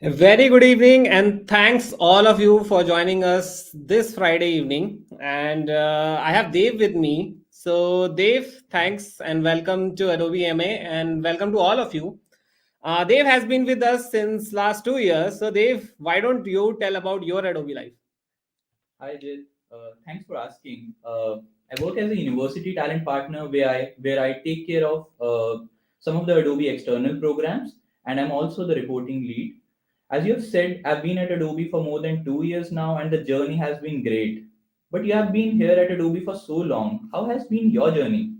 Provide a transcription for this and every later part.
A very good evening, and thanks all of you for joining us this Friday evening. And I have Dave with me. So, Dave, thanks and welcome to Adobe MA, and welcome to all of you. Dave has been with us since last 2 years. So, Dave, why don't you tell about your Adobe life? Hi, Ajit. Thanks for asking. I work as a university talent partner where I take care of some of the Adobe external programs, and I'm also the reporting lead. As you have said, I've been at Adobe for more than 2 years now, and the journey has been great. But you have been here at Adobe for so long. How has been your journey?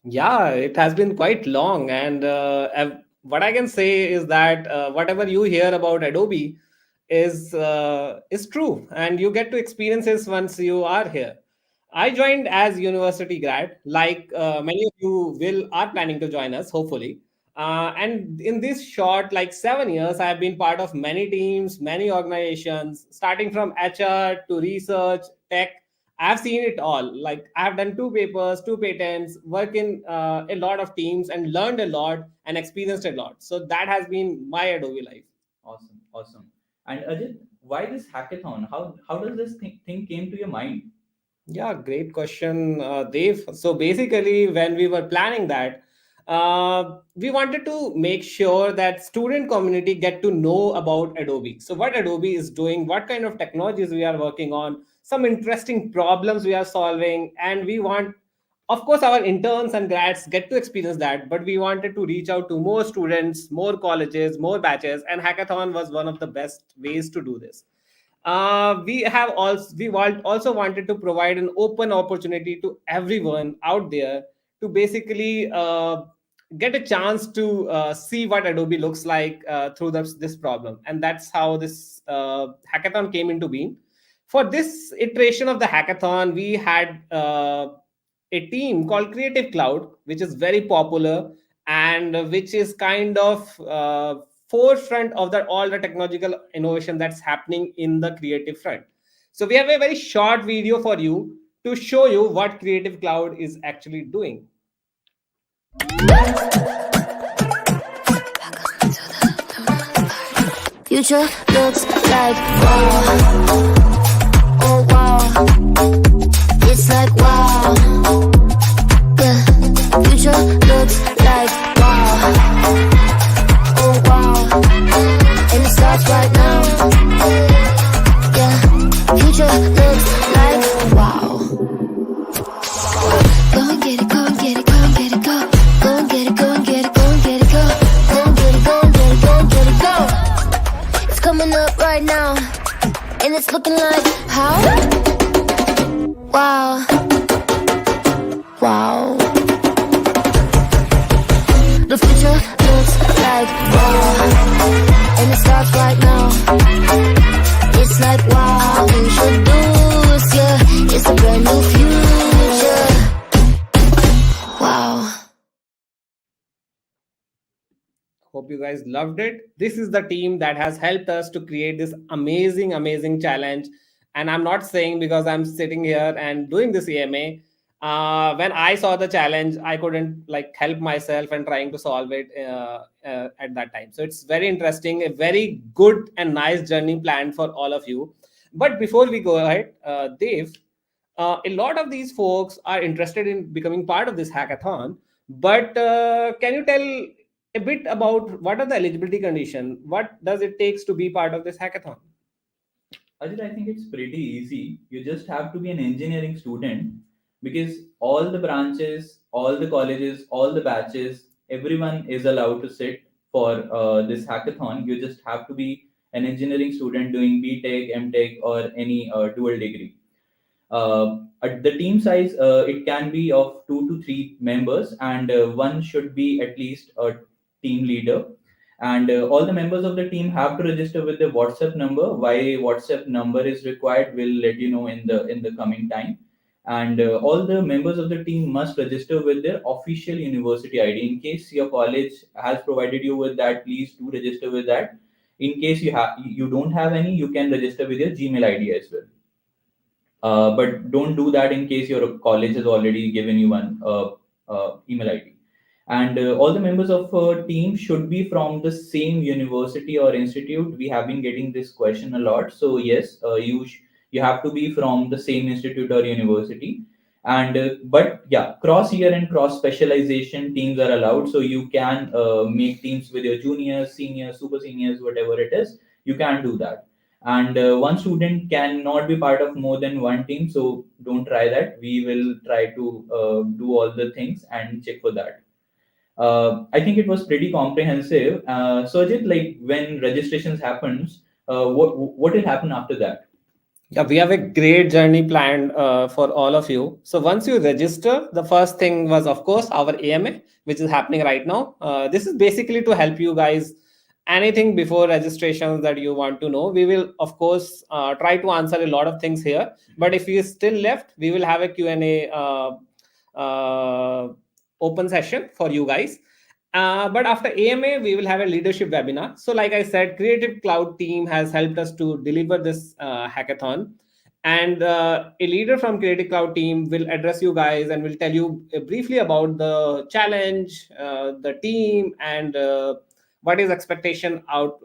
Yeah, it has been quite long, and what I can say is that whatever you hear about Adobe is true, and you get to experience this once you are here. I joined as university grad, like many of you will are planning to join us, hopefully. And in this short, like 7 years, I have been part of many teams, many organizations, starting from HR to research, tech. I've seen it all. Like I've done two papers, two patents, work in a lot of teams, and learned a lot and experienced a lot. So that has been my Adobe life. Awesome, awesome. And Ajit, why this hackathon? How does this thing came to your mind? Yeah, great question, Dave. So basically, when we were planning that, we wanted to make sure that student community get to know about Adobe. So what Adobe is doing, what kind of technologies we are working on, some interesting problems we are solving, and we want, of course, our interns and grads get to experience that. But we wanted to reach out to more students, more colleges, more batches, and hackathon was one of the best ways to do this. We also wanted to provide an open opportunity to everyone out there to basically get a chance to see what Adobe looks like through this problem, and that's how this hackathon came into being. For this iteration of the hackathon, we had a team called Creative Cloud, which is very popular and which is kind of forefront of all the technological innovation that's happening in the creative front. So we have a very short video for you to show you what Creative Cloud is actually doing. Future looks like wow, oh wow, it's like wow, yeah. Future looks like wow, oh wow, and it starts right now, yeah. Future looks like wow. Go and get it, go and get it, go and get it, go. Go and get it, go and get it, go and get it, go. Go and get it, go and get it, go and get it, go. It's coming up right now, and it's looking like how? Wow. Wow. The future looks like wow, and it starts right now. It's like wow, introduce ya. It's a brand new future. Wow. Hope you guys loved it. This is the team that has helped us to create this amazing challenge. And I'm not saying because I'm sitting here and doing this EMA. When I saw the challenge, I couldn't like help myself and trying to solve it at that time. So it's very interesting, a very good and nice journey planned for all of you. But before we go ahead, Dave, a lot of these folks are interested in becoming part of this hackathon. But can you tell a bit about what are the eligibility condition? What does it takes to be part of this hackathon? Ajit, I think it's pretty easy. You just have to be an engineering student because all the branches, all the colleges, all the batches, everyone is allowed to sit for this hackathon. You just have to be an engineering student doing BTech, MTech, or any dual degree. At the team size, it can be of 2 to 3 members, and one should be at least a team leader. And all the members of the team have to register with their WhatsApp number. Why WhatsApp number is required, we'll let you know in the coming time. And all the members of the team must register with their official university ID. In case your college has provided you with that, please do register with that. In case you don't have any, you can register with your Gmail ID as well. But don't do that in case your college has already given you one email ID. And all the members of a team should be from the same university or institute. We have been getting this question a lot. So yes, you have to be from the same institute or university. And but yeah, cross year and cross specialization teams are allowed. So you can make teams with your juniors, seniors, super seniors, whatever it is. You can do that. And one student cannot be part of more than one team, so don't try that. We will try to do all the things and check for that. I think it was pretty comprehensive. So Ajit, like when registrations happens, what will happen after that? Yeah, we have a great journey planned for all of you. So once you register, the first thing was, of course, our AMA, which is happening right now. This is basically to help you guys. Anything before registrations that you want to know, we will, of course, try to answer a lot of things here. But if you still left, we will have a Q&A open session for you guys. But after AMA, we will have a leadership webinar. So, like I said, Creative Cloud team has helped us to deliver this hackathon. And a leader from Creative Cloud team will address you guys and will tell you briefly about the challenge, the team, and what is expectation out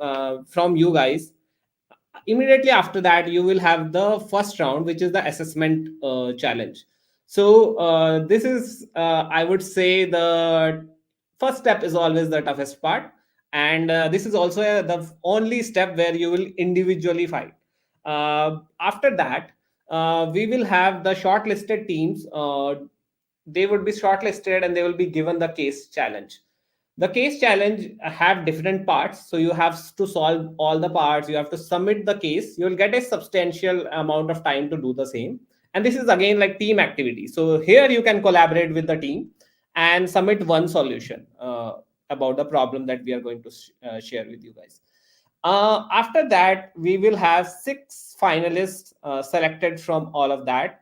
from you guys. Immediately after that, you will have the first round, which is the assessment challenge. So this is I would say the first step is always the toughest part, and this is also the only step where you will individually fight. After that, we will have the shortlisted teams. They would be shortlisted and they will be given the case challenge. The case challenge have different parts, so you have to solve all the parts, you have to submit the case, you will get a substantial amount of time to do the same. And this is again like team activity, so here you can collaborate with the team and submit one solution about the problem that we are going to share with you guys. After that, we will have 6 finalists selected from all of that,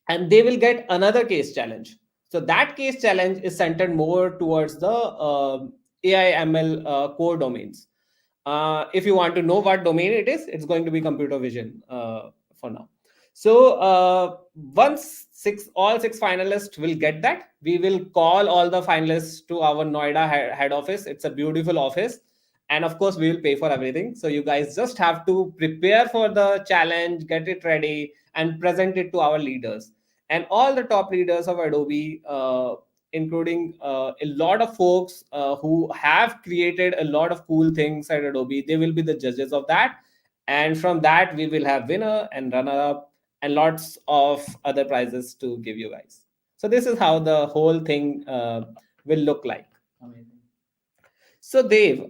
and they will get another case challenge. So that case challenge is centered more towards the AI ML core domains. If you want to know what domain it is, it's going to be computer vision for now. So once all six finalists will get that, we will call all the finalists to our Noida head office. It's a beautiful office, and of course we will pay for everything. So you guys just have to prepare for the challenge, get it ready, and present it to our leaders. And all the top leaders of Adobe, including a lot of folks who have created a lot of cool things at Adobe, they will be the judges of that. And from that, we will have winner and runner up and lots of other prizes to give you guys. So this is how the whole thing will look like. Amazing. So Dave,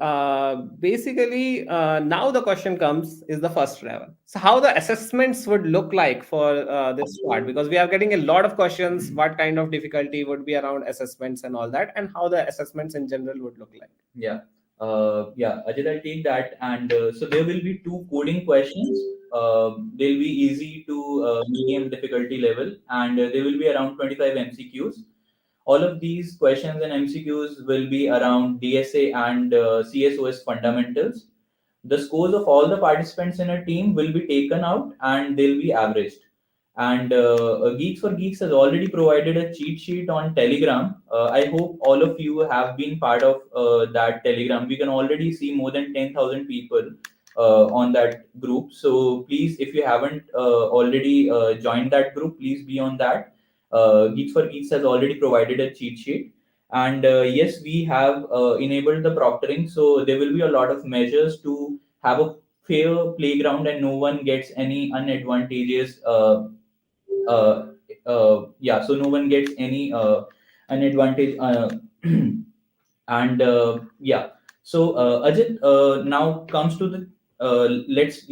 basically now the question comes is the first level. So how the assessments would look like for this part, because we are getting a lot of questions. What kind of difficulty would be around assessments and all that, and how the assessments in general would look like? Yeah. Yeah, Ajit, I'll take that. And so there will be two coding questions. They'll be easy to medium difficulty level, and there will be around 25 MCQs. All of these questions and MCQs will be around DSA and CSOS fundamentals. The scores of all the participants in a team will be taken out and they'll be averaged. And Geeks for Geeks has already provided a cheat sheet on Telegram. I hope all of you have been part of that Telegram. We can already see more than 10,000 people on that group. So please, if you haven't already joined that group, please be on that. Geeks for Geeks has already provided a cheat sheet. And yes, we have enabled the proctoring. So there will be a lot of measures to have a fair playground and no one gets any unadvantageous yeah, so no one gets any an advantage and yeah. So Ajit, now comes to the let's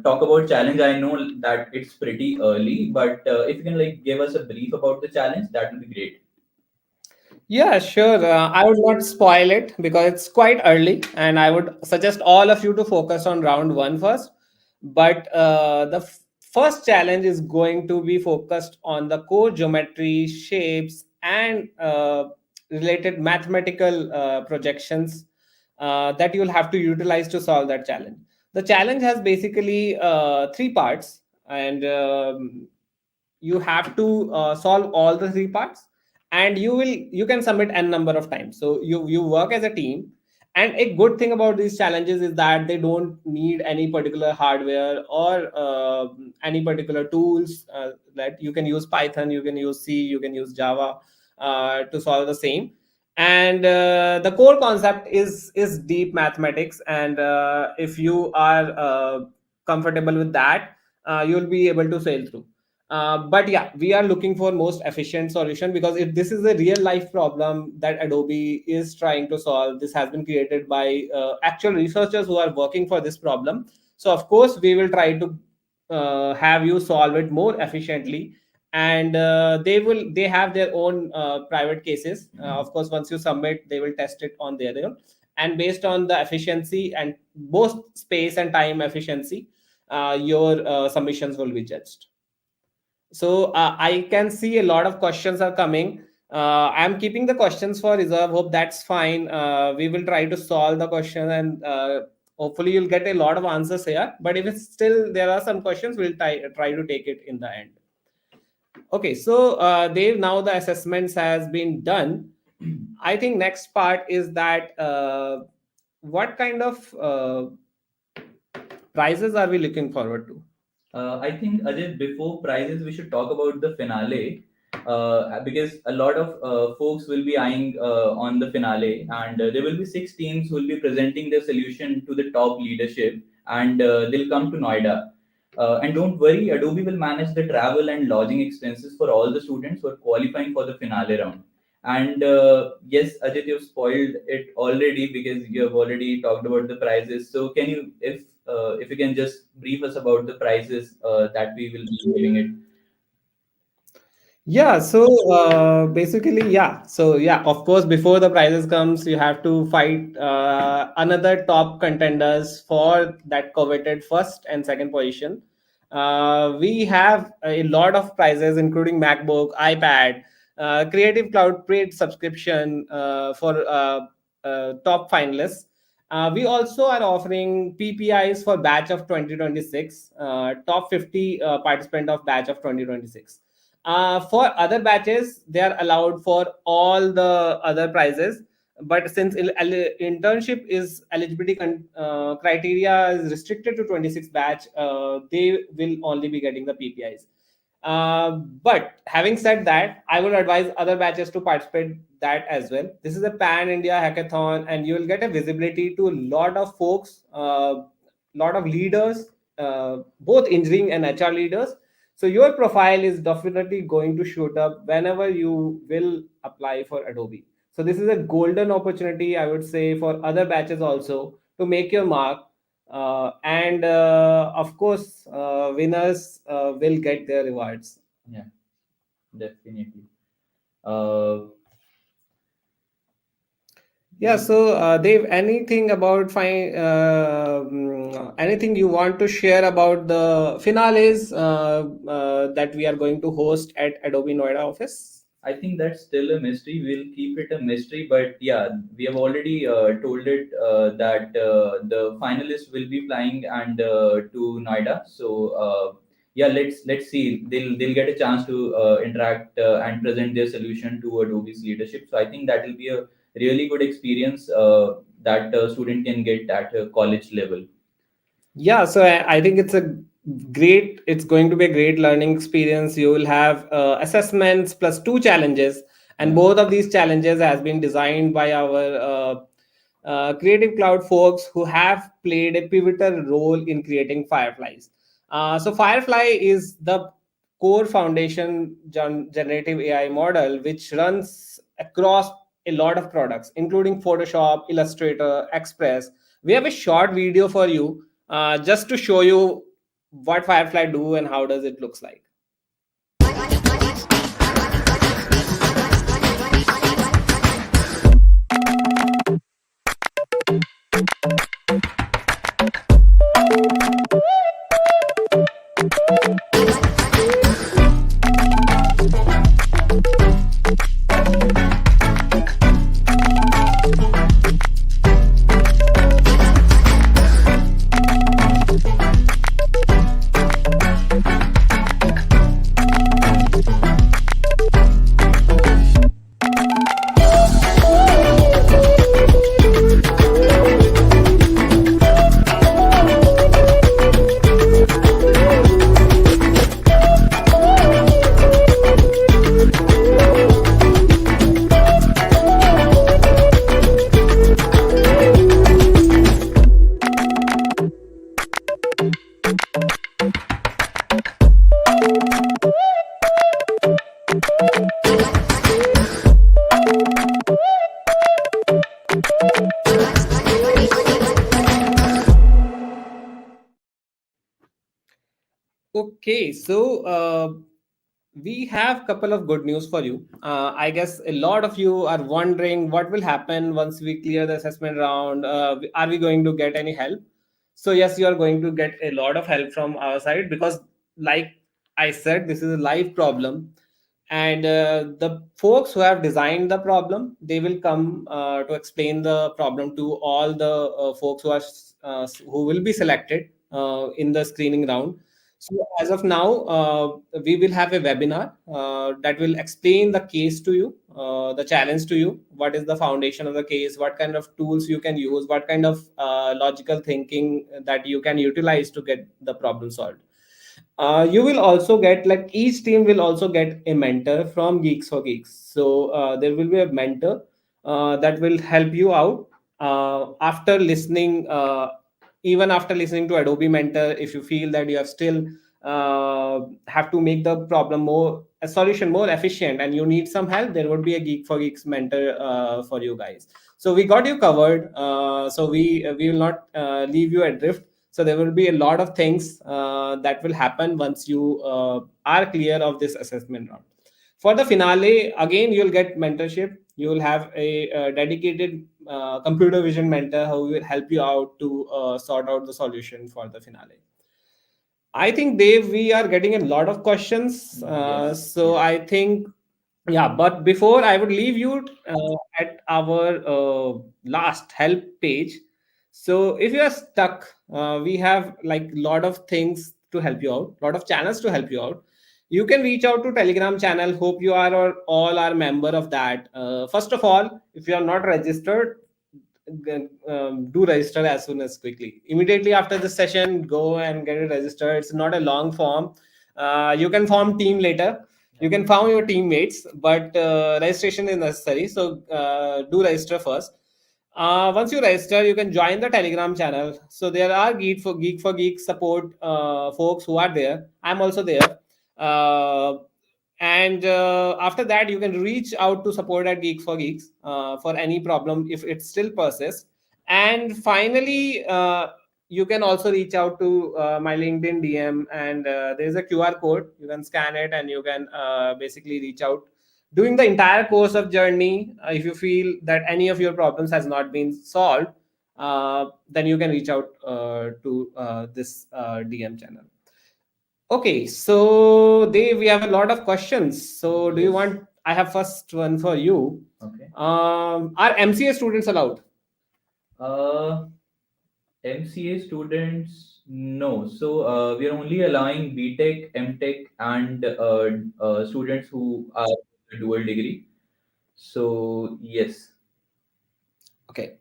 talk about challenge. I know that it's pretty early, but if you can like give us a brief about the challenge, that will be great. Yeah, sure. I would not spoil it because it's quite early, and I would suggest all of you to focus on round one first. But the first challenge is going to be focused on the core geometry, shapes, and related mathematical projections that you'll have to utilize to solve that challenge. The challenge has basically 3 parts, and you have to solve all the 3 parts. and you can submit n number of times. So you work as a team. And a good thing about these challenges is that they don't need any particular hardware or any particular tools. That you can use Python, you can use C, you can use Java to solve the same. And the core concept is deep mathematics, and if you are comfortable with that, you'll be able to sail through. But yeah, we are looking for most efficient solution, because if this is a real life problem that Adobe is trying to solve, this has been created by actual researchers who are working for this problem. So of course we will try to have you solve it more efficiently. And they have their own private cases. Of course, once you submit, they will test it on their own, and based on the efficiency and both space and time efficiency, your submissions will be judged. So I can see a lot of questions are coming. I'm keeping the questions for reserve. Hope that's fine. We will try to solve the question, and hopefully you'll get a lot of answers here. But if it's still there are some questions, we'll try to take it in the end. Okay, so Dave, now the assessments has been done. I think next part is that what kind of prizes are we looking forward to? I think, Ajit, before prizes, we should talk about the finale, because a lot of folks will be eyeing on the finale, and there will be 6 teams who will be presenting their solution to the top leadership, and they'll come to Noida. And don't worry, Adobe will manage the travel and lodging expenses for all the students who are qualifying for the finale round. And yes, Ajit, you've spoiled it already because you have already talked about the prizes. So can you, if you can just brief us about the prizes that we will be giving it. Yeah, so basically, yeah. So yeah, of course, before the prizes comes, you have to fight another top contenders for that coveted first and second position. We have a lot of prizes, including MacBook, iPad, Creative Cloud paid subscription for top finalists. We also are offering PPIs for batch of 2026, top 50 participant of batch of 2026. For other batches, they are allowed for all the other prizes. But since internship is eligibility criteria is restricted to 26 batch, they will only be getting the PPIs. But having said that, I would advise other batches to participate that as well. This is a pan India hackathon, and you will get a visibility to a lot of folks, lot of leaders, both engineering and HR leaders. So your profile is definitely going to shoot up whenever you will apply for Adobe. So this is a golden opportunity, I would say, for other batches also to make your mark. And of course, winners will get their rewards. Yeah, definitely. Uh, Yeah, so Dave, anything about anything you want to share about the finales that we are going to host at Adobe Noida office? I think that's still a mystery. We'll keep it a mystery, but yeah, we have already told it that the finalists will be flying and to Noida. So yeah, let's see. They'll get a chance to interact and present their solution to Adobe's leadership. So I think that will be a really good experience that a student can get at a college level. Yeah, so I think it's going to be a great learning experience. You will have assessments plus 2 challenges, and Yeah. both of these challenges has been designed by our Creative Cloud folks who have played a pivotal role in creating Fireflies. So Firefly is the core foundation generative AI model which runs across a lot of products, including Photoshop, Illustrator, Express. We have a short video for you just to show you what Firefly do and how does it looks like. Okay, so we have couple of good news for you. I guess a lot of you are wondering what will happen once we clear the assessment round. Are we going to get any help? So yes, you are going to get a lot of help from our side because, like I said, this is a live problem, and the folks who have designed the problem, they will come to explain the problem to all the folks who will be selected in the screening round. So as of now, we will have a webinar that will explain the case to you, the challenge to you. What is the foundation of the case? What kind of tools you can use? What kind of logical thinking that you can utilize to get the problem solved? You will also get, like, each team will also get a mentor from Geeks for Geeks. So there will be a mentor that will help you out after listening. Even after listening to Adobe Mentor, if you feel that you have still have to make the problem more, a solution more efficient, and you need some help, there would be a Geek for Geeks mentor for you guys. So we got you covered. So we will not leave you adrift. So there will be a lot of things that will happen once you are clear of this assessment round. For the finale, again, you'll get mentorship. You will have a dedicated computer vision mentor who will help you out to sort out the solution for the finale. I think, Dave, we are getting a lot of questions. Yes, So yes. I think, yeah, but before I would leave you at our last help page. So if you are stuck, we have like a lot of things to help you out, lot of channels to help you out. You can reach out to Telegram channel. Hope you are all are member of that. First of all, if you are not registered, do register as soon as quickly. Immediately after the session, go and get it registered. It's not a long form. You can form team later. You can form your teammates, but registration is necessary. So do register first. Once you register, you can join the Telegram channel. So there are Geek support folks who are there. I'm also there. Uh, and after that, you can reach out to support at Geeks for any problem if it still persists. And finally, you can also reach out to my LinkedIn DM, and there's a QR code. You can scan it, and you can basically reach out during the entire course of journey. If you feel that any of your problems has not been solved, then you can reach out to this DM channel. Okay, so we have a lot of questions. So do you Yes. want? I have first one for you. Okay. Are MCA students allowed? Uh, MCA students, no. So we are only allowing BTech, MTech, and students who are a dual degree. So yes. Okay.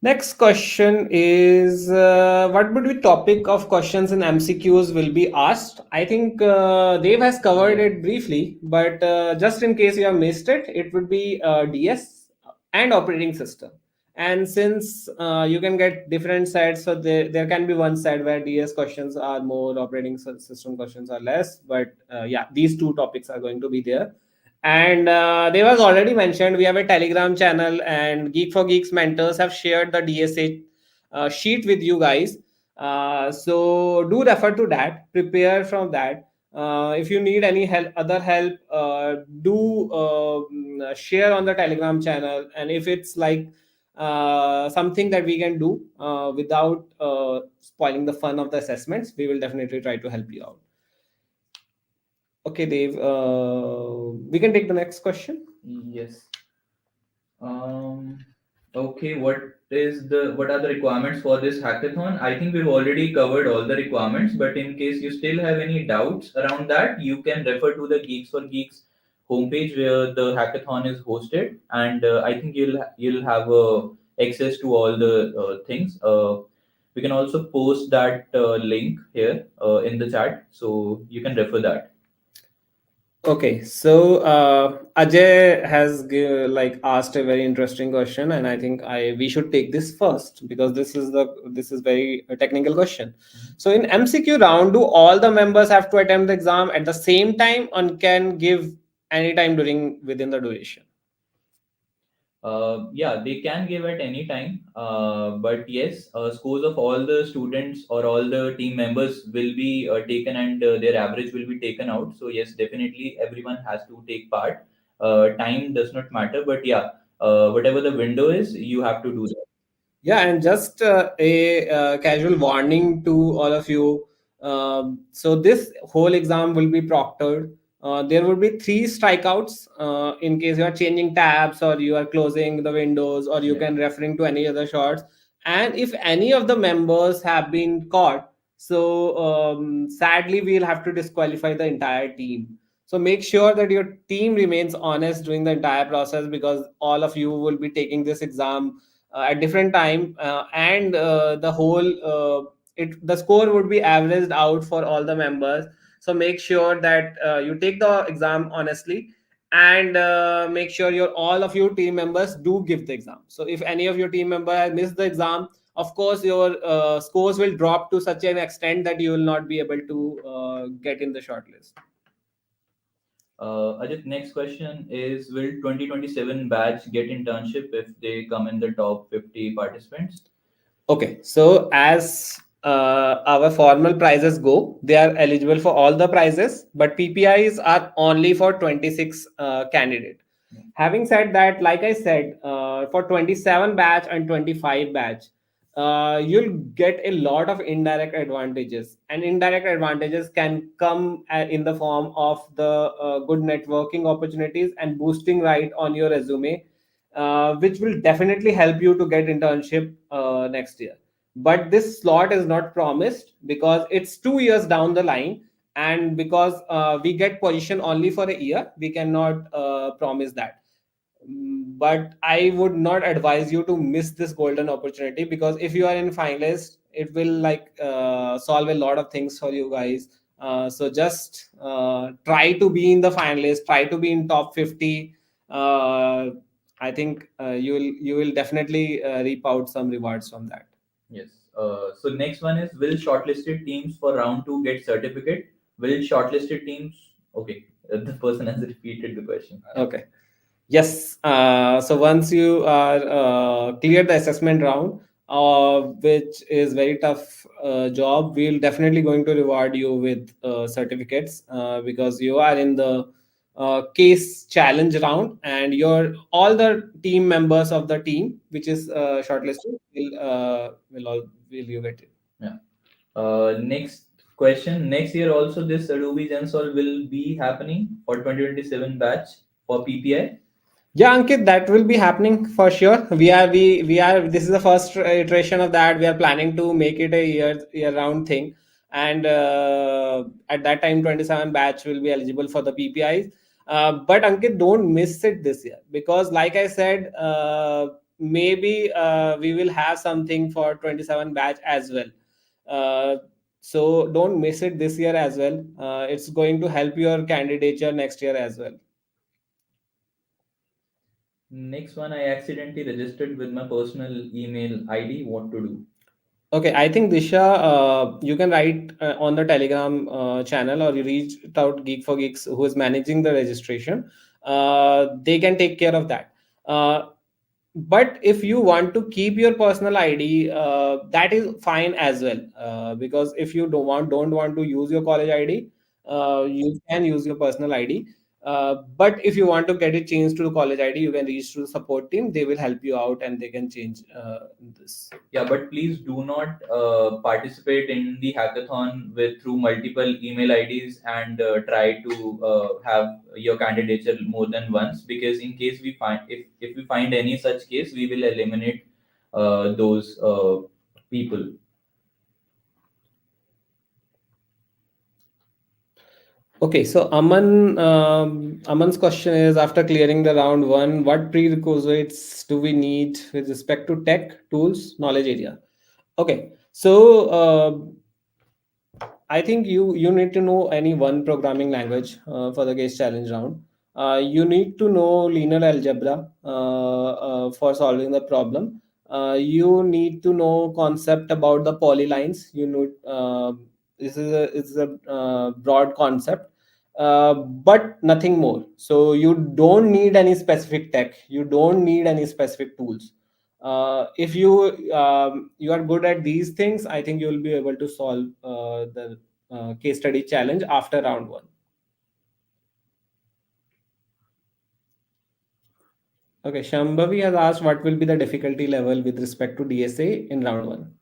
Next question is, what would be topic of questions in MCQs will be asked? I think Dave has covered Yeah. it briefly, but just in case you have missed it, it would be DS and operating system. And since you can get different sides, so there can be one side where DS questions are more, operating system questions are less. But yeah, these two topics are going to be there. And there was already mentioned, we have a Telegram channel, and Geek for Geeks mentors have shared the DSA sheet with you guys. So do refer to that, prepare from that. If you need any help, other help, do share on the Telegram channel. And if it's like something that we can do without spoiling the fun of the assessments, we will definitely try to help you out. Okay, Dave, we can take the next question. Yes. Um, okay, what are the requirements for this hackathon? I think we've already covered all the requirements, but in case you still have any doubts around that, you can refer to the Geeks for Geeks homepage where the hackathon is hosted, and I think you'll have access to all the things. We can also post that link here in the chat, so you can refer that. Okay, so Ajay has like asked a very interesting question, and I think I we should take this first because this is very technical question. So in MCQ round, do all the members have to attempt the exam at the same time, and can give any time during within the duration? Yeah, they can give at any time. But yes, scores of all the students or all the team members will be taken, and their average will be taken out. So yes, definitely everyone has to take part. Time does not matter, but yeah, whatever the window is, you have to do that. Yeah, and just a casual warning to all of you. So this whole exam will be proctored. There will be three strikeouts in case you are changing tabs or you are closing the windows or you Yeah. can referring to any other shots. And if any of the members have been caught, so sadly we'll have to disqualify the entire team. So make sure that your team remains honest during the entire process, because all of you will be taking this exam at different time, and the whole the score would be averaged out for all the members. So make sure that you take the exam honestly, and make sure your all of your team members do give the exam. So if any of your team member has missed the exam, of course your scores will drop to such an extent that you will not be able to get in the shortlist. Ajit, next question is: will 2027 batch get internship if they come in the top 50 participants? Okay, so as our formal prizes go, they are eligible for all the prizes, but PPIs are only for 26 candidate. Having said that, like I said, for 27 batch and 25 batch, you'll get a lot of indirect advantages, and indirect advantages can come in the form of the good networking opportunities and boosting right on your resume, which will definitely help you to get internship next year. But this slot is not promised because it's 2 years down the line, and because we get position only for a year, we cannot promise that. But I would not advise you to miss this golden opportunity, because if you are in finalist, it will like solve a lot of things for you guys. So just try to be in the finalist, try to be in top 50. I think you will definitely reap out some rewards from that. Yes. So next one is: will shortlisted teams for round two get certificate? Will shortlisted teams? Okay, the person has repeated the question. Okay. Yes. So once you are cleared the assessment round, which is very tough job, we'll definitely going to reward you with certificates, because you are in the case challenge round, and your all the team members of the team which is shortlisted will you get it. Yeah. Next question. Next year also this Adobe GenSolve will be happening for 2027 batch for PPI. Yeah, Ankit, that will be happening for sure. We are. This is the first iteration of that. We are planning to make it a year round thing, and at that time, 27 batch will be eligible for the PPIs. But Ankit, don't miss it this year, because, like I said, maybe we will have something for 27 batch as well. Uh, so don't miss it this year as well. It's going to help your candidature next year as well. Next one, I accidentally registered with my personal email ID. What to do? Okay, I think Disha, you can write on the Telegram channel, or you reach out Geek4Geeks, who is managing the registration. They can take care of that. But if you want to keep your personal ID, that is fine as well. Because if you don't want to use your college ID, you can use your personal ID. But if you want to get it changed to the college ID, you can reach to the support team. They will help you out and they can change this. Yeah, but please do not participate in the hackathon with through multiple email IDs and try to have your candidature more than once, because in case we find if we find any such case, we will eliminate those people. Okay, so Aman's question is: after clearing the round one, what prerequisites do we need with respect to tech, tools, knowledge area? Okay, so I think you need to know any one programming language for the case challenge round. You need to know linear algebra for solving the problem. You need to know concept about the polylines. You know, this is a broad concept. but nothing more. So you don't need any specific tech, you don't need any specific tools. If you are good at these things, I think you will be able to solve the case study challenge after round one. Okay, Shambhavi has asked what will be the difficulty level with respect to DSA in round one.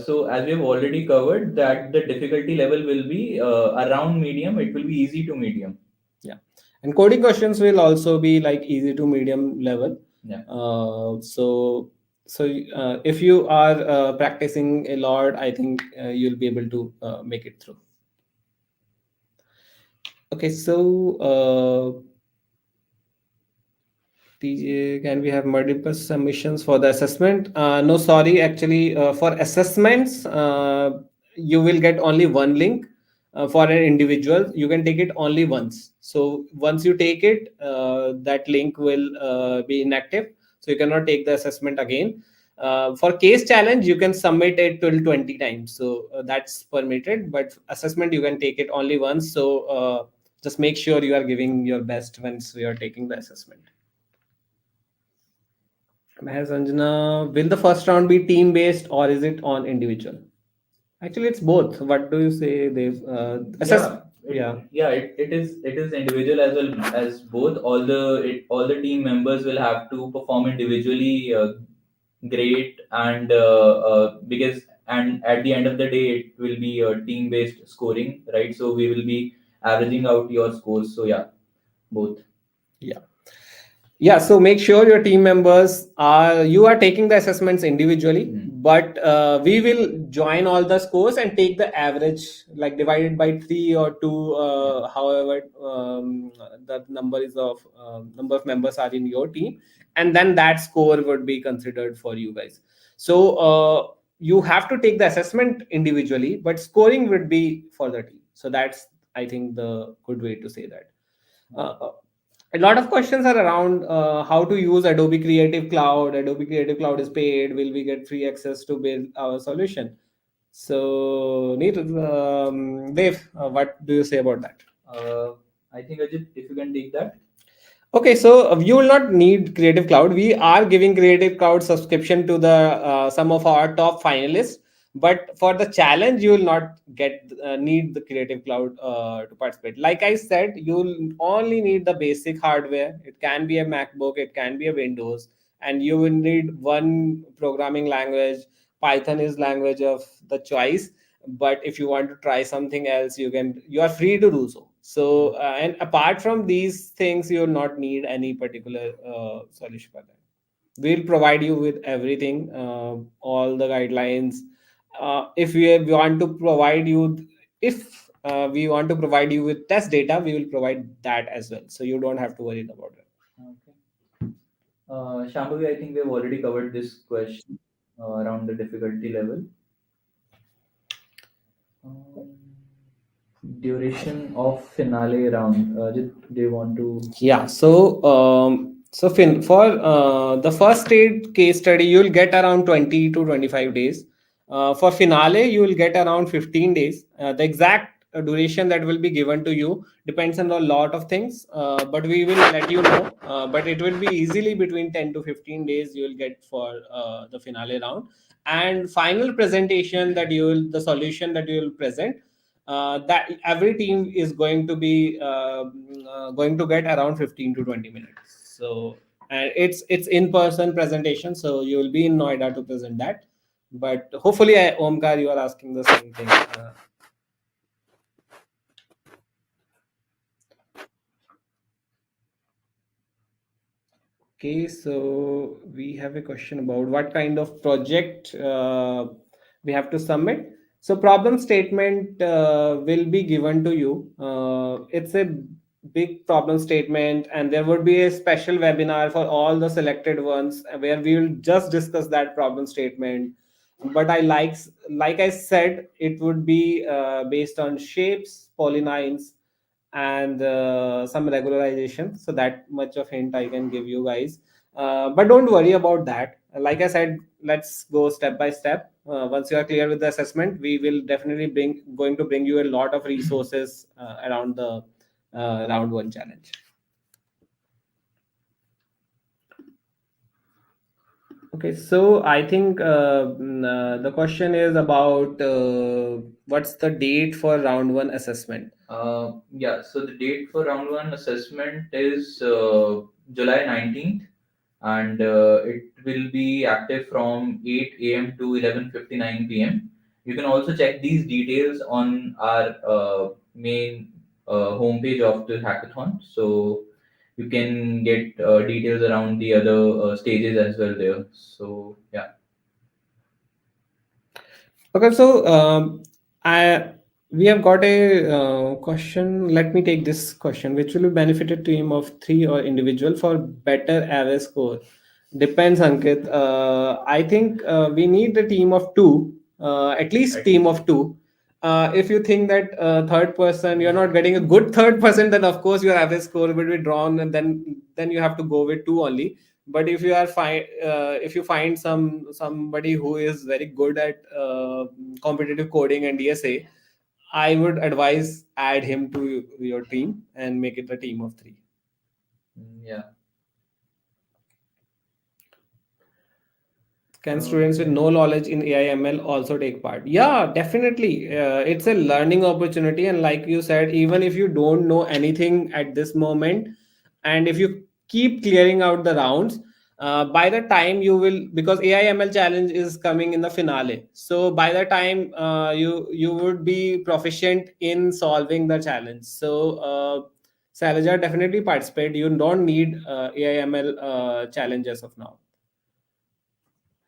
So as we have already covered that the difficulty level will be around medium, it will be easy to medium. Yeah, and coding questions will also be like easy to medium level. Yeah. So if you are practicing a lot, I think you'll be able to make it through. Okay, so TJ, can we have multiple submissions for the assessment? No, sorry. Actually, for assessments, you will get only one link. For an individual, you can take it only once. So once you take it, that link will be inactive. So you cannot take the assessment again. For case challenge, you can submit it till 20 times. So that's permitted. But assessment, you can take it only once. So just make sure you are giving your best once you are taking the assessment. Meher Sanjana, will the first round be team based or is it on individual? Actually, it's both. What do you say, Dev? It is individual as well as both. All the team members will have to perform individually great, and because and at the end of the day it will be a team based scoring, right? So we will be averaging out your scores. So yeah, both. Yeah. Yeah, so make sure your team members are you are taking the assessments individually, but we will join all the scores and take the average, like divided by 3 or 2, however the number is of number of members are in your team, and then that score would be considered for you guys. So you have to take the assessment individually, but scoring would be for the team. So that's, I think, the good way to say that. A lot of questions are around how to use Adobe Creative Cloud. Adobe Creative Cloud is paid. Will we get free access to build our solution? So, Dave, what do you say about that? I think Ajit, if you can take that. Okay, so you will not need Creative Cloud. We are giving Creative Cloud subscription to the some of our top finalists, but for the challenge, you will not get need the Creative Cloud to participate. Like I said, you'll only need the basic hardware. It can be a MacBook, it can be a Windows, and you will need one programming language. Python is language of the choice, but if you want to try something else, you are free to do so. So and apart from these things, you will not need any particular solution for that. We'll provide you with everything, all the guidelines. If we want to provide you, if we want to provide you with test data, we will provide that as well, so you don't have to worry about it. Okay. Shambhavi, I think we have already covered this question around the difficulty level. Duration of finale round. Do you want to? Yeah. So for the first state case study, you'll get around 20 to 25 days. For finale, you will get around 15 days. The exact duration that will be given to you depends on a lot of things, but we will let you know. But it will be easily between 10 to 15 days you will get for the finale round. And final presentation that the solution that you will present, that every team is going to be going to get around 15 to 20 minutes. So and it's in person presentation, so you will be in Noida to present that. But hopefully, Omkar, you are asking the same thing. Okay, so we have a question about what kind of project we have to submit. So problem statement will be given to you. It's a big problem statement, and there would be a special webinar for all the selected ones where we will just discuss that problem statement. But like I said, it would be based on shapes, polylines, and some regularization. So that much of hint I can give you guys. But don't worry about that. Like I said, let's go step by step. Once you are clear with the assessment, we will definitely going to bring you a lot of resources around the round one challenge. Okay, so I think the question is about what's the date for round one assessment? Yeah, so the date for round one assessment is July 19th, and it will be active from 8 a.m. to 11:59 p.m. You can also check these details on our main homepage of the hackathon. So you can get details around the other stages as well there. So yeah. Okay, so I we have got a question. Let me take this question. Which will be benefited team of three or individual for better average score? Depends, Ankit. I think we need a team of two, at least At team least. of two. If you think that third person, you're not getting a good third person, then of course your average score will be drawn, and then you have to go with two only. But if you are fine, if you find somebody who is very good at competitive coding and DSA, I would advise add him to your team and make it a team of three. Yeah. Can students with Okay. no knowledge in AI ML also take part? Yeah, definitely. It's a learning opportunity. And like you said, even if you don't know anything at this moment, and if you keep clearing out the rounds, by the time you will, because AI ML challenge is coming in the finale. So by the time you would be proficient in solving the challenge. So Salaja, definitely participate. You don't need AI ML challenge as of now.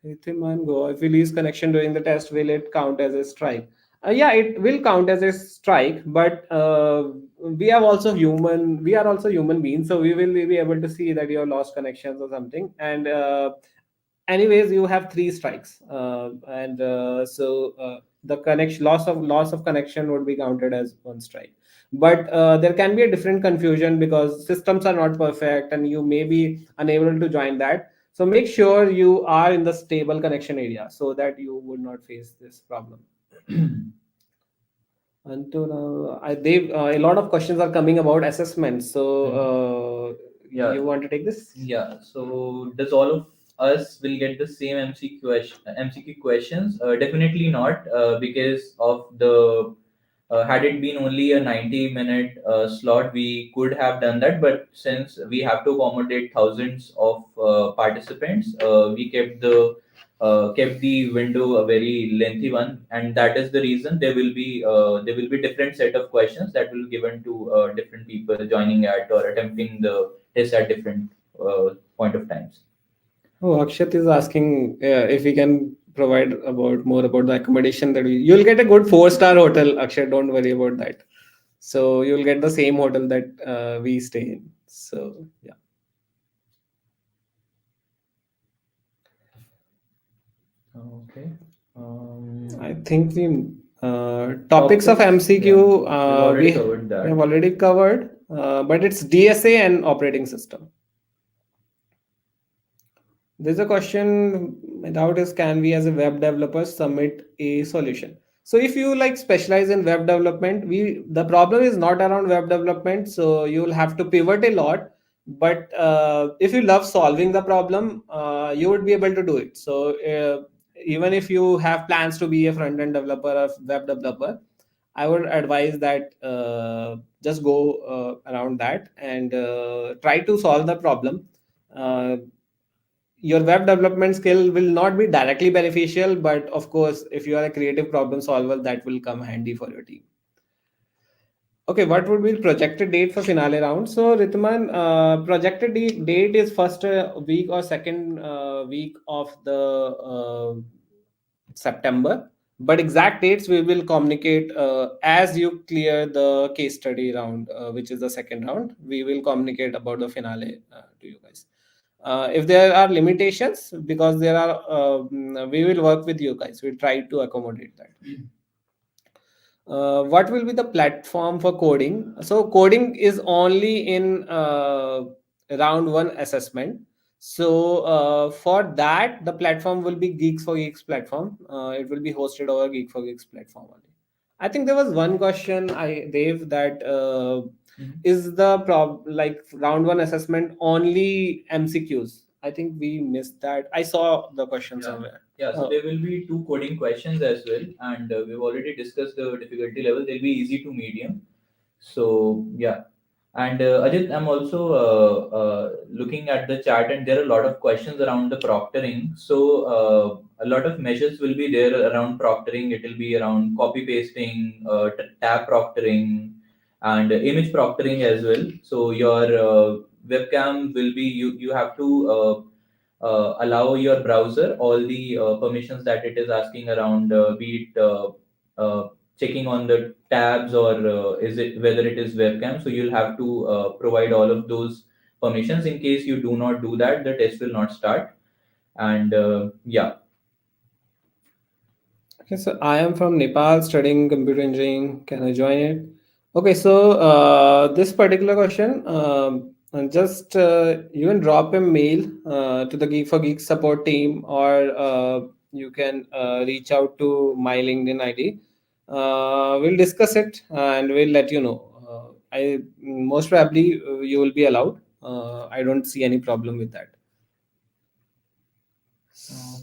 Hithiman go. If we lose connection during the test, will it count as a strike? Yeah, it will count as a strike, but we are also human. We are also human beings, so we will be able to see that you have lost connections or something. And anyways, you have three strikes, and the connection loss of connection would be counted as one strike. But there can be a different confusion because systems are not perfect, and you may be unable to join that. So make sure you are in the stable connection area so that you would not face this problem. Until now, a lot of questions are coming about assessments. So Yeah. you want to take this? Yeah. So does all of us will get the same MCQ questions? Definitely not, because of the had it been only a 90-minute slot, we could have done that. But since we have to accommodate thousands of participants, we kept the window a very lengthy one, and that is the reason there will be different set of questions that will be given to different people joining at or attempting the test at different point of times. Oh, Akshat is asking if we can provide about more about the accommodation that you'll get a good four-star hotel, Akshat. Don't worry about that. So you'll get the same hotel that we stay in. So yeah, Okay. I think the topics of Yeah, MCQ we've already covered we have that. already covered, but it's DSA and operating system. There's a question without is can we as a web developer submit a solution? So if you like specialize in web development, we the problem is not around web development, so you'll have to pivot a lot. But if you love solving the problem, you would be able to do it. So even if you have plans to be a front end developer or web developer, I would advise that just go around that and try to solve the problem. Uh, your web development skill will not be directly beneficial, but of course if you are a creative problem solver, that will come handy for your team. Okay, what would be the projected date for finale round? So Ritman, projected date is first week or second week of the September, but exact dates we will communicate as you clear the case study round, which is the second round. We will communicate about the finale to you guys. If there are limitations, because there are, we will work with you guys. We'll try to accommodate that. What will be the platform for coding? So coding is only in round one assessment. So for that, the platform will be Geeks for Geeks platform. It will be hosted over Geek for Geeks platform only. I think there was one question I Dave that Mhm. is the like round one assessment only MCQs? I think we missed that. I saw the question Yeah. somewhere. Yeah, so there will be two coding questions as well, and we've already discussed the difficulty level. They'll be easy to medium. So yeah, and Ajit, I'm also looking at the chat, and there are a lot of questions around the proctoring. So a lot of measures will be there around proctoring. It will be around copy pasting, tab proctoring, and image proctoring as well. So your webcam will be you have to allow your browser all the permissions that it is asking around, be it checking on the tabs or is it whether it is webcam. So you'll have to provide all of those permissions. In case you do not do that, the test will not start. And yeah. Okay, so I am from Nepal studying computer engineering. Can I join it? Okay, so this particular question, and just you can drop a mail to the Geek for Geeks support team, or you can reach out to my LinkedIn ID. We'll discuss it and we'll let you know. I most probably you will be allowed. I don't see any problem with that.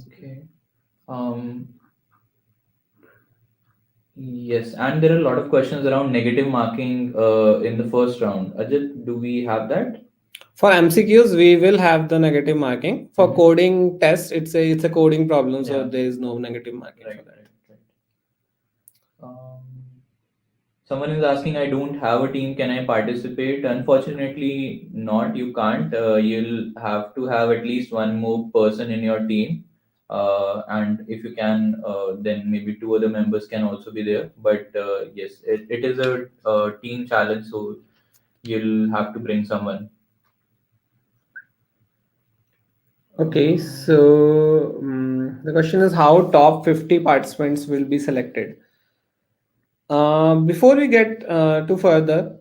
Okay. Um, yes, and there are a lot of questions around negative marking in the first round. Ajit, do we have that? For MCQs, we will have the negative marking. For Mhm. coding test, it's a coding problem, so Yeah. there is no negative marking for Right, that. right, right. Someone is asking, I don't have a team, can I participate? Unfortunately, not. You can't. You'll have to have at least one more person in your team. And if you can, then maybe two other members can also be there. But yes, it is a team challenge, so you'll have to bring someone. Okay, so the question is how top 50 participants will be selected. Before we get to further,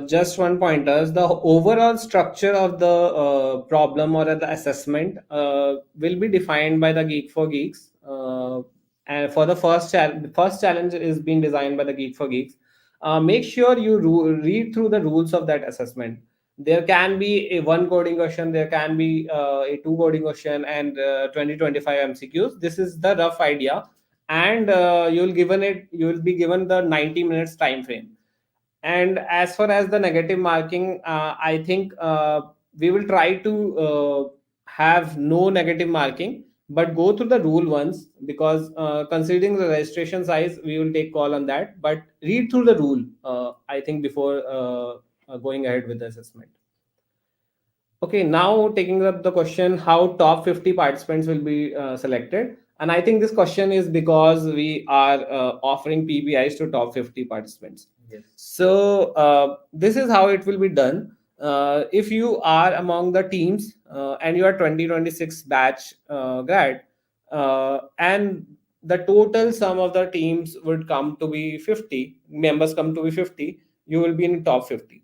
just one pointers. The overall structure of the problem or the assessment will be defined by the Geek for Geeks. And for the first challenge is being designed by the Geek for Geeks. Make sure you read through the rules of that assessment. There can be a one coding question, there can be a two coding question, and 20-25 MCQs. This is the rough idea, and you will be given the 90 minutes time frame. And as far as the negative marking, I think we will try to have no negative marking, but go through the rule once, because considering the registration size, we will take call on that. But read through the rule, I think, before going ahead with the assessment. Okay, now taking up the question, how top 50 participants will be selected. And I think this question is because we are offering PBIs to top 50 participants. Yes. So this is how it will be done. If you are among the teams and you are 2026 batch grad, and the total sum of the teams would come to be 50, members come to be 50, you will be in top 50.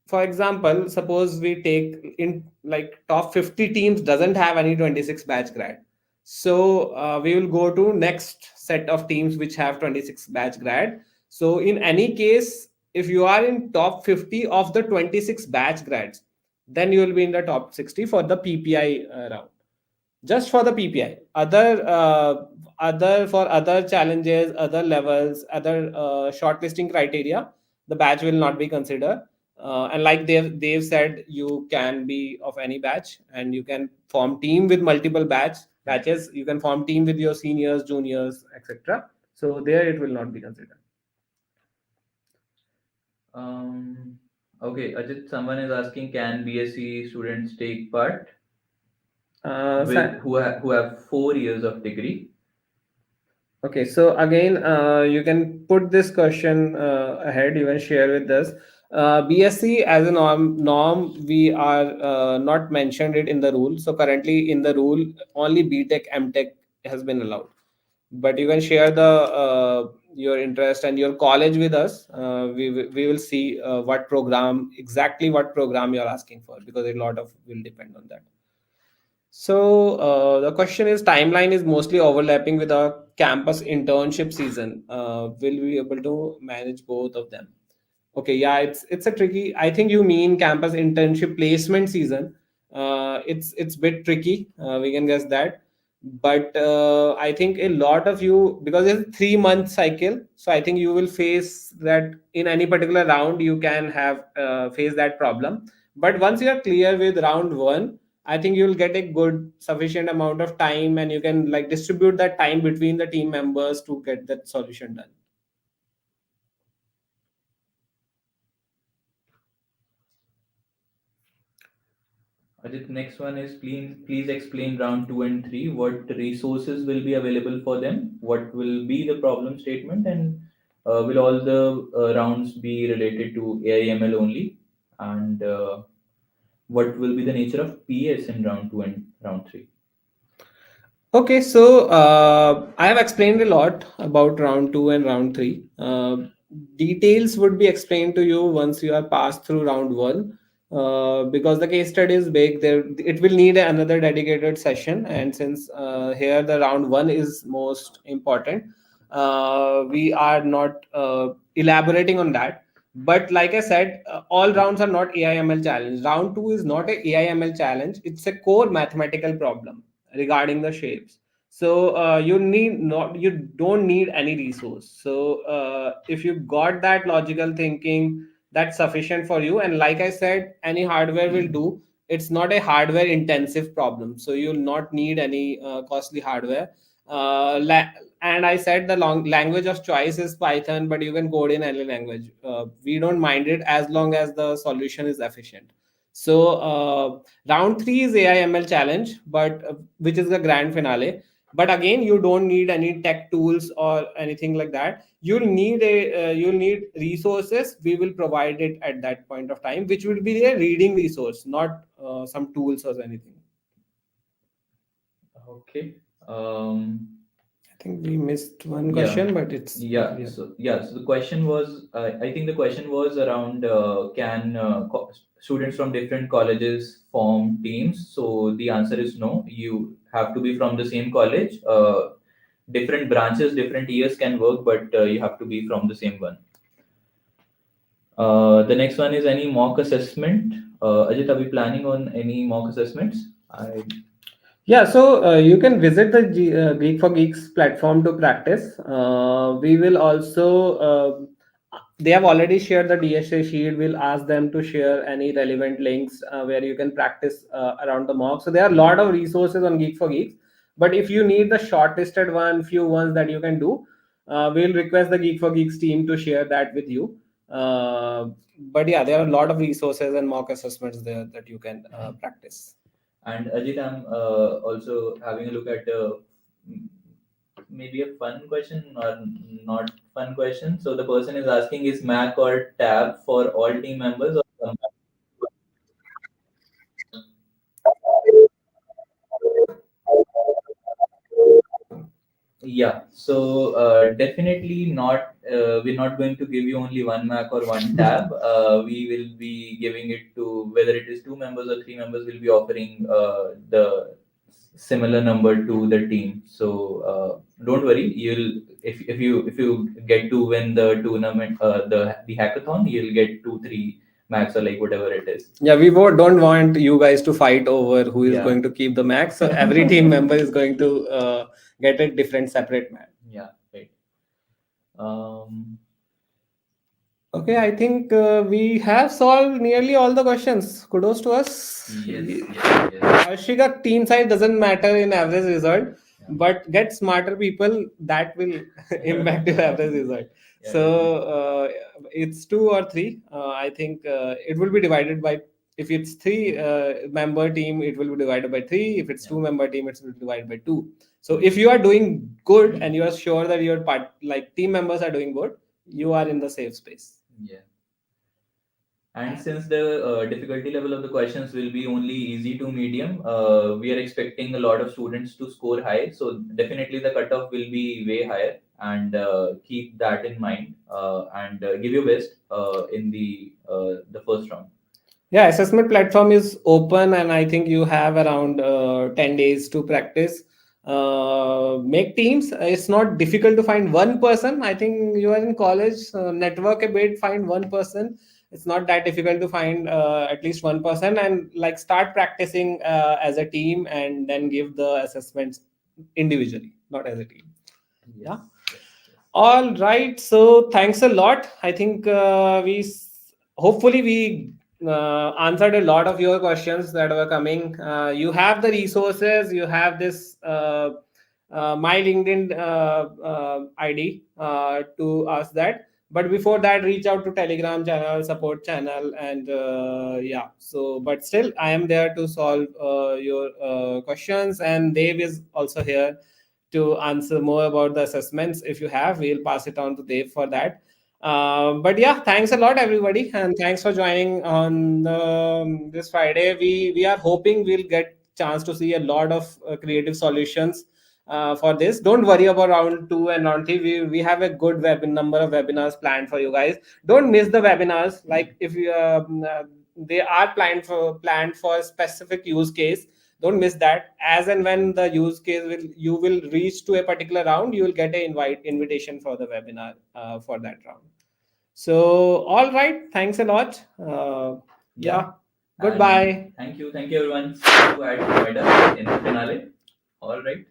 For example, suppose we take in like top 50 teams doesn't have any 26 batch grad, so we will go to next set of teams which have 26 batch grad. So in any case, if you are in top 50 of the 26 batch grads, then you will be in the top 60 for the PPI round, just for the PPI. Other for other challenges, other levels, other shortlisting criteria, the batch will not be considered. And like they've said, you can be of any batch, and you can form team with multiple batches. You can form team with your seniors, juniors, etc. So there it will not be considered. Um, okay, Ajit, someone is asking, can BSc students take part with who have 4 years of degree? Okay, so again, you can put this question ahead. You can share with us. BSc as a norm, we are not mentioned it in the rule. So currently in the rule, only BTech, MTech has been allowed. But you can share the your interest and your college with us. We will see what program you're asking for, because a lot of will depend on that. So the question is, timeline is mostly overlapping with our campus internship season. Will we be able to manage both of them? Okay, yeah, it's a tricky. I think you mean campus internship placement season. It's bit tricky. We can guess that, but I think a lot of you, because it's a 3 month cycle, so I think you will face that in any particular round. You can have face that problem, but once you are clear with round one, I think you will get a good sufficient amount of time, and you can like distribute that time between the team members to get that solution done. Ajit, next one is please explain round two and three. What resources will be available for them? What will be the problem statement? And will all the rounds be related to AI/ML only? And what will be the nature of PS in round two and round three? Okay, so I have explained a lot about round two and round three. Details would be explained to you once you are passed through round one. Because the case study is big, there it will need another dedicated session. And since here the round one is most important, we are not elaborating on that. But like I said, all rounds are not AI/ML challenge. Round two is not a AI/ML challenge. It's a core mathematical problem regarding the shapes. So you don't need any resource. So if you got that logical thinking, that's sufficient for you. And like I said, any hardware will do. It's not a hardware intensive problem, so you'll not need any costly hardware. uh, la- and I said the long language of choice is Python, but you can code in any language. We don't mind it as long as the solution is efficient. So round three is AI/ML challenge, but which is the grand finale. But again, you don't need any tech tools or anything like that. You'll need resources. We will provide it at that point of time, which will be a reading resource, not some tools or anything. Okay. Um, I think we missed one yeah. question, but it's Yeah. yeah. So the question was, I think the question was around can students from different colleges form teams? So the answer is no. You have to be from the same college. Different branches, different years can work, but you have to be from the same one. The next one is any mock assessment. Ajit, are we planning on any mock assessments? Yeah, so you can visit the Geek for Geeks platform to practice. We will also, they have already shared the DSA sheet. We'll ask them to share any relevant links where you can practice around the mock. So there are a lot of resources on Geek for Geeks. But if you need the shortlisted one, few ones that you can do, we'll request the Geek for Geeks team to share that with you. But yeah, there are a lot of resources and mock assessments there that you can practice. And Ajit, I'm also having a look at m- maybe a fun question or not fun question. So the person is asking, is Mac or Tab for all team members or yeah, so definitely not. We're not going to give you only one Mac or one tab. We will be giving it to whether it is two members or three members. We'll be offering the similar number to the team. So don't worry. You'll if you get to win the tournament, the hackathon, you'll get two, three Macs or like whatever it is. Yeah, we don't want you guys to fight over who is Yeah. going to keep the max. So every team member is going to get a different separate max. Yeah. Right. Um, Okay, I think we have solved nearly all the questions. Kudos to us. yes. Ashika, team size doesn't matter in average result, Yeah. but get smarter people that will impact your average result. Yeah, So it's two or three. I think it will be divided by, if it's three member team, it will be divided by three. If it's Yeah. two member team, it will be divided by two. So if you are doing good and you are sure that your part like team members are doing good, you are in the safe space. Yeah. And since the difficulty level of the questions will be only easy to medium, we are expecting a lot of students to score high. So definitely the cutoff will be way higher, and keep that in mind, and give your best in the first round. Yeah, assessment platform is open, and I think you have around 10 days to practice. make teams. It's not difficult to find one person. I think you are in college, network a bit, find one person. It's not that difficult to find at least one person, and like start practicing as a team, and then give the assessments individually, not as a team. Yeah. Yes, yes, yes. All right. So thanks a lot. I think hopefully we answered a lot of your questions that were coming. You have the resources. You have this my LinkedIn ID to ask that. But before that, reach out to Telegram channel, support channel, and yeah. So, but still, I am there to solve your questions, and Dave is also here to answer more about the assessments. If you have, we'll pass it on to Dave for that. But yeah, thanks a lot, everybody, and thanks for joining on this Friday. We are hoping we'll get chance to see a lot of creative solutions for this. Don't worry about round two and round three. We have a good number of webinars planned for you guys. Don't miss the webinars. Like if you they are planned for a specific use case. Don't miss that. As and when the use case will you will reach to a particular round, you will get a invitation for the webinar for that round. So all right, thanks a lot. Yeah. Yeah, And goodbye. thank you everyone who had joined us in the finale. All right.